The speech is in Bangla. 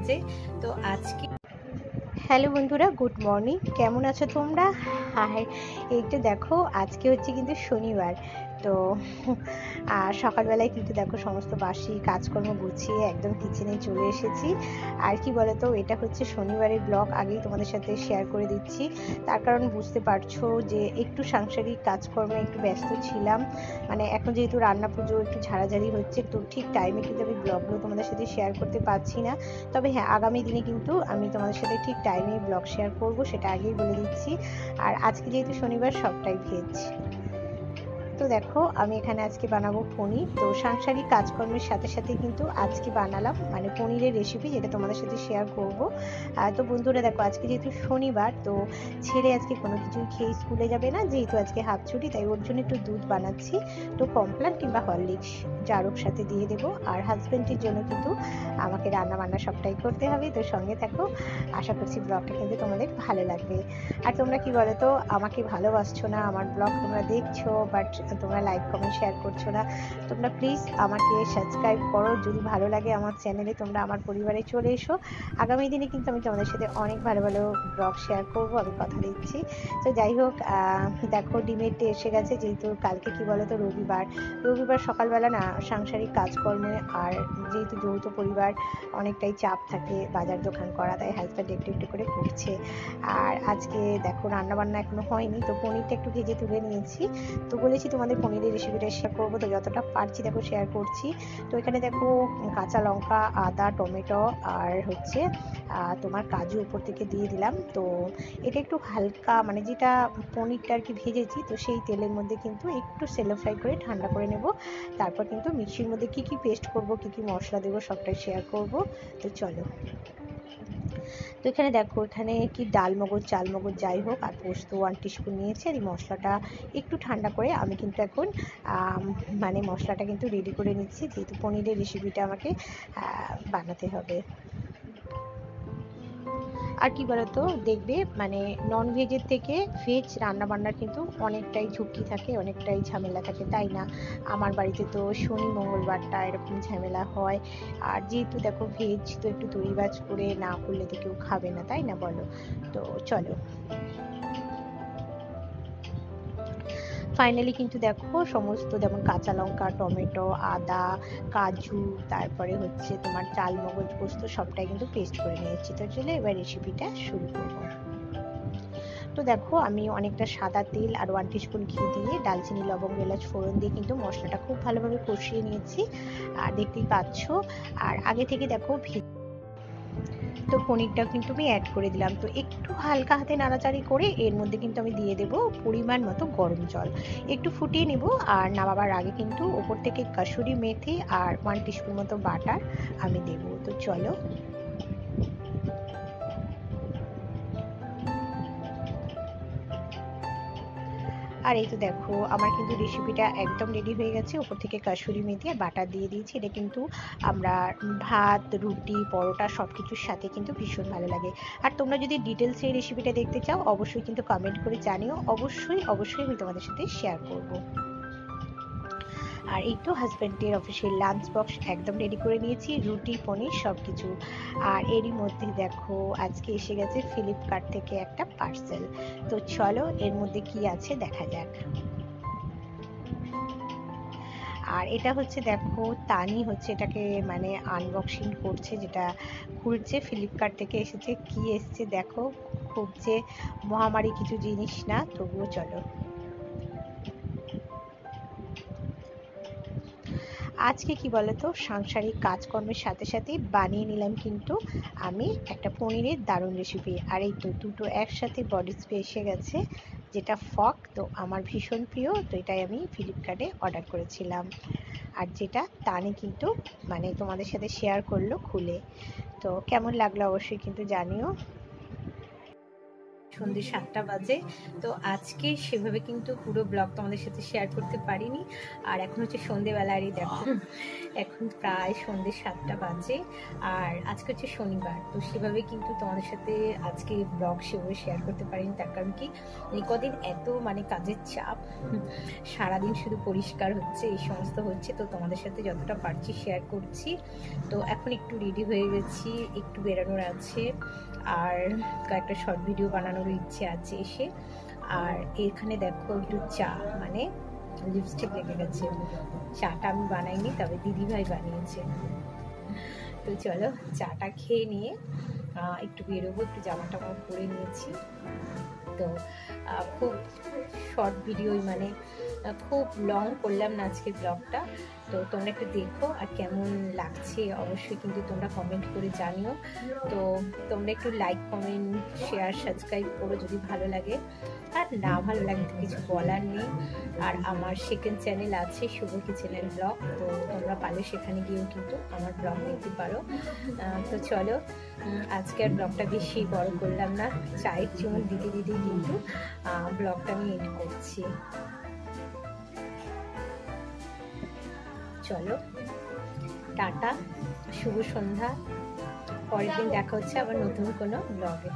বাজে। তো আজকে হ্যালো বন্ধুরা, গুড মর্নিং। কেমন আছো তোমরা? হাই, এইটা দেখো আজকে হচ্ছে কিন্তু শনিবার। তো সকালবেলায় কিন্তু দেখো সমস্ত বাসি কাজকর্ম গুছিয়ে একদম কিচেনে চলে এসেছি। আর কি বলতো, এটা হচ্ছে শনিবারের ব্লগ, আগেই তোমাদের সাথে শেয়ার করে দিচ্ছি। তার কারণ বুঝতে পারছো যে একটু সাংসারিক কাজকর্মে একটু ব্যস্ত ছিলাম। মানে এখন যেহেতু রান্না পুজো একটু ঝাড়াঝাড়ি হচ্ছে, তো ঠিক টাইমে কিন্তু আমি ব্লগগুলো তোমাদের সাথে শেয়ার করতে পারছি না। তবে হ্যাঁ, আগামী দিনে কিন্তু আমি তোমাদের সাথে ঠিক টাইমে ব্লগ শেয়ার করব, সেটা আগেই বলে দিচ্ছি। আর আজকে যেহেতু শনিবার, সবটাই ভেজ। তো দেখো আমি এখানে আজকে বানাবো পনির। তো সাংসারিক কাজকর্মের সাথে সাথে কিন্তু আজকে বানালাম মানে পনিরের রেসিপি, যেটা তোমাদের সাথে শেয়ার করব। তো বন্ধুরা দেখো, আজকে যেহেতু শনিবার, তো ছেলে আজকে কোনো কিছুই খেয়ে স্কুলে যাবে না, যেহেতু আজকে হাফ ছুটি, তাই ওর জন্য একটু দুধ বানাচ্ছি। তো কমপ্লান কিংবা হরলিক্স জারুর সাথে দিয়ে দেবো। আর হাজব্যান্ডের জন্য কিন্তু আমাকে রান্না বান্না সবটাই করতে হবে। তো সঙ্গে থাকো, আশা করছি ব্লগটা কিন্তু তোমাদের ভালো লাগবে। আর তোমরা কি বলো তো, আমাকে ভালোবাসছো না, আমার ব্লগ তোমরা দেখছো, বাট তোমরা লাইক কমেন্ট শেয়ার করছো না। তোমরা প্লিজ আমাকে সাবস্ক্রাইব করো, যদি ভালো লাগে আমার চ্যানেলে তোমরা আমার পরিবারে চলে এসো। আগামী দিনে কিন্তু আমি তোমাদের সাথে অনেক ভালো ভালো ব্লগ শেয়ার করবো, আমি কথা দিচ্ছি। তো যাই হোক, দেখো ডিমের ডে এসে গেছে, যেহেতু কালকে কি বলো তো রবিবার। রবিবার সকালবেলা না সাংসারিক কাজকর্মে, আর যেহেতু যৌথ পরিবার অনেকটাই চাপ থাকে, বাজার দোকান করা, তাই হাজব্যান্ড একটু একটু করে করছে। আর আজকে দেখো রান্না বান্না এখনো হয়নি, তো পনিরটা একটু ভেজে তুলে নিয়েছি। তো বলেছি তোমাদের পনিরের রেসিপিটা শেয়ার করবো, তো যতটা পারছি দেখো শেয়ার করছি। তো এখানে দেখো কাঁচা লঙ্কা, আদা, টমেটো আর হচ্ছে তোমার কাজু উপর থেকে দিয়ে দিলাম। তো এটা একটু হালকা মানে যেটা পনিরটা আর কি ভেজেছি, তো সেই তেলের মধ্যে কিন্তু একটু সেলো ফ্রাই করে ঠান্ডা করে নেব। তারপর কিন্তু মিক্সির মধ্যে কি কি পেস্ট করব, কি কি মশলা দেবো, সবটাই শেয়ার করব। তো চলো। তো এখানে দেখো, এখানে কি ডালমগজ, চালমগজ যাই হোক, আর পোস্ত 1 টিস্পুন নিয়েছি। আর এই মশলাটা একটু ঠান্ডা করে আমি কিন্তু এখন মানে মশলাটা কিন্তু রেডি করে নিচ্ছি, যেহেতু পনিরের রেসিপিটা আমাকে বানাতে হবে। আর কি বলতো, দেখবে মানে নন ভেজের থেকে ভেজ রান্না বান্নার কিন্তু অনেকটাই ঝুঁকি থাকে, অনেকটাই ঝামেলা থাকে, তাই না? আমার বাড়িতে তো শনি মঙ্গলবারটা এরকম ঝামেলা হয়। আর যেহেতু দেখো ভেজ, তো একটু তরিবাজ করে না করলে তো কেউ খাবে না, তাই না বলো? তো চলো, ফাইনালি কিন্তু দেখো সমস্ত যেমন কাঁচা লঙ্কা, টমেটো, আদা, কাজু, তারপরে হচ্ছে তোমার চালমগজ, পোস্ত সবটাই কিন্তু পেস্ট করে নিয়েছি। তো চলে এবার রেসিপিটা শুরু করবো। তো দেখো আমি অনেকটা সাদা তেল আর 1 টিস্পুন ঘি দিয়ে দালচিনি, লবঙ্গ, এলাচ ফোড়ন দিয়ে কিন্তু মশলাটা খুব ভালোভাবে কষিয়ে নিয়েছি, আর দেখতেই পাচ্ছ। আর আগে থেকে দেখো তো পনিরটাও কিন্তু আমি অ্যাড করে দিলাম। তো একটু হালকা হাতে নাড়াচাড়ি করে এর মধ্যে কিন্তু আমি দিয়ে দেবো পরিমাণ মতো গরম জল, একটু ফুটিয়ে নেব। আর নামাবার আগে কিন্তু ওপর থেকে কাসুরি মেথি আর 1 টিস্পুন মতো বাটার আমি দেবো। তো চলো। আর এই তো দেখো আমার কিন্তু রেসিপিটা একদম রেডি হয়ে গেছে। উপর থেকে কাসুরি মেথি আর বাটার দিয়ে দিয়েছি। এটা কিন্তু আমরা ভাত, রুটি, পরোটা সব কিছুর সাথে কিন্তু ভীষণ ভালো লাগে। আর তোমরা যদি ডিটেলসে এই রেসিপিটা দেখতে চাও, অবশ্যই কিন্তু কমেন্ট করে জানিও, অবশ্যই অবশ্যই আমি তোমাদের সাথে শেয়ার করব। আর এই তো হাজব্যান্ডের অফিসের লাঞ্চ বক্স একদম রেডি করে নিয়েছি, রুটি, পনির সব কিছু। আর এরই মধ্যে দেখো আজকে এসে গেছে ফ্লিপকার্ট থেকে একটা পার্সেল। তো চলো এর মধ্যে কি আছে দেখা যাক। আর এটা হচ্ছে দেখো তানি হচ্ছে এটাকে মানে আনবক্সিং করছে, যেটা খুলছে। ফ্লিপকার্ট থেকে এসেছে, কি এসছে দেখো, খুব যে মহামারী কিছু জিনিস না, তবুও চলো। আজকে কি বলতো, সাংসারিক কাজকর্মের সাথে সাথে বানিয়ে নিলাম কিন্তু আমি একটা পনিরের দারুণ রেসিপি। আর এই তো দুটো একসাথে বডি স্প্রে এসে গেছে, যেটা ফক, তো আমার ভীষণ প্রিয়, তো এটাই আমি ফ্লিপকার্টে অর্ডার করেছিলাম। আর যেটা তানি কিন্তু মানে তোমাদের সাথে শেয়ার করলো খুলে। তো কেমন লাগলো অবশ্যই কিন্তু জানিও। সন্ধ্যে 7টা বাজে। তো আজকে সেভাবে কিন্তু পুরো ব্লগ তোমাদের সাথে শেয়ার করতে পারিনি। আর এখন হচ্ছে সন্ধ্যেবেলারই দেখো, এখন প্রায় সন্ধ্যে 7টা বাজে। আর আজকে হচ্ছে শনিবার, তো সেভাবে কিন্তু তোমাদের সাথে আজকে ব্লগ সেভাবে শেয়ার করতে পারিনি। তার কারণ কি, এই কদিন এত মানে কাজের চাপ, সারাদিন শুধু পরিষ্কার হচ্ছে, এই সমস্ত হচ্ছে। তো তোমাদের সাথে যতটা পারছি শেয়ার করছি। তো এখন একটু রেডি হয়ে গেছি, একটু বেরোনোর আছে, আর কয়েকটা শর্ট ভিডিও বানানোর ইচ্ছে আছে এসে। আর এখানে দেখো একটু চা, মানে লিপস্টিক লেগে গেছে। চাটা আমি বানাইনি, তবে দিদিভাই বানিয়েছে। তো চলো চাটা খেয়ে নিয়ে একটু বেরোবো, একটু জামা টামা পরে নিয়েছি। তো খুব শর্ট ভিডিওই, মানে খুব লং করলাম না আজকের ব্লগটা। তো তোমরা একটু দেখো, আর কেমন লাগছে অবশ্যই কিন্তু তোমরা কমেন্ট করে জানিও। তো তোমরা একটু লাইক, কমেন্ট, শেয়ার, সাবস্ক্রাইব করো যদি ভালো লাগে। আর না ভালো লাগে তো কিছু বলার নেই। আর আমার সেকেন্ড চ্যানেল আছে, শুভ কিচেনের ব্লগ, তো তোমরা পারলে সেখানে গিয়েও কিন্তু আমার ব্লগ দেখতে পারো। তো চলো, আজকে আর ব্লগটা বেশি বড় করলাম না, চায়ের চুমুক দিতে দিতে কিন্তু ব্লগটা আমি এন্ড করছি। চলো টাটা, শুভ সন্ধ্যা। পরের দিন দেখা হচ্ছে আবার নতুন কোনো ব্লগে।